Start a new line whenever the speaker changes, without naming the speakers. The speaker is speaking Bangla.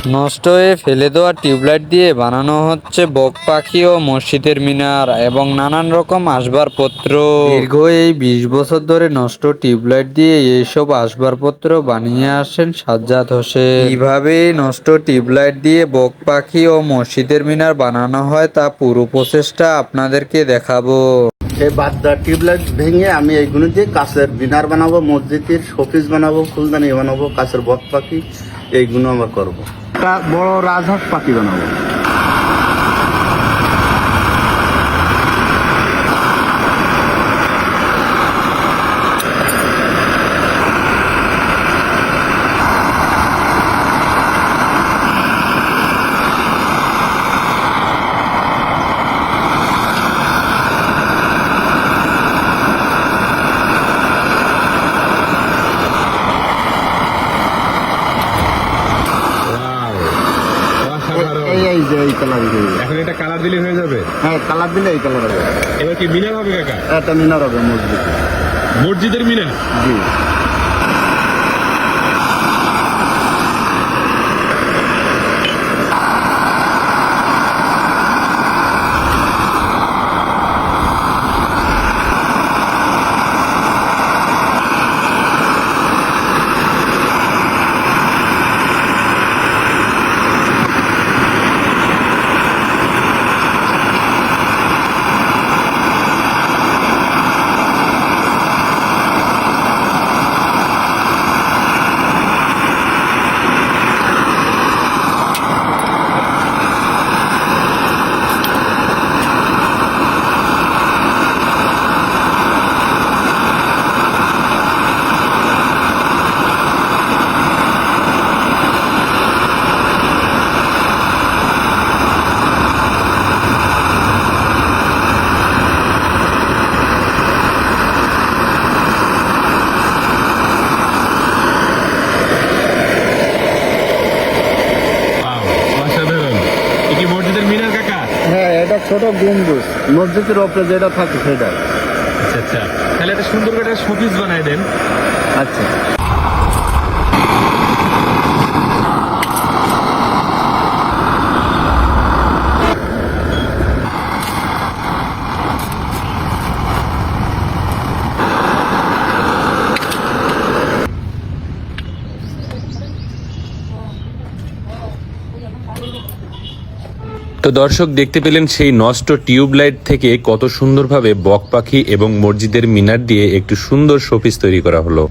নষ্ট হয়ে ফেলে দেওয়া টিউবলাইট দিয়ে বানানো হচ্ছে বক পাখি ও মসজিদের মিনার এবং নানান রকম আসবাবপত্র। দীর্ঘ এই 20 বছর ধরে নষ্ট টিউবলাইট দিয়ে এইসব আসবাবপত্র বানিয়ে আসেন সাজ্জাদ হোসেন। কিভাবে নষ্ট টিউবলাইট দিয়ে বক পাখি ও মসজিদের মিনার বানানো হয় তা পুরো প্রসেসটা আপনাদেরকে দেখাবো।
এই বাদদা টিউবলাইট ভেঙে আমি এইগুলো দিয়ে কাছের মিনার বানাবো, মসজিদের শোপিস বানাবো, ফুলদানি বানাবো, কাছের বক পাখি এইগুলো আমরা করবো। একটা বড় রাজহাঁস পাখি বানাবো। এই যে এই কালার,
এখন এটা কালার দিলে হয়ে যাবে।
হ্যাঁ কালার দিলে এই কালার হবে।
এবার কি মিনার হবে কাকা?
একটা মিনার হবে মসজিদে।
মসজিদের মিনার?
জি। হ্যাঁ এটা ছোট গম্বুজ, মসজিদের উপরে যেটা থাকে সেটা।
আচ্ছা আচ্ছা, তাহলে একটা সুন্দর করে শোপিস বানাই দেন।
আচ্ছা।
তো দর্শক দেখতে পেলেন সেই নষ্ট টিউবলাইট থেকে কত সুন্দরভাবে বক পাখি এবং মসজিদের মিনার দিয়ে একটু সুন্দর শোপিস তৈরি করা হলো।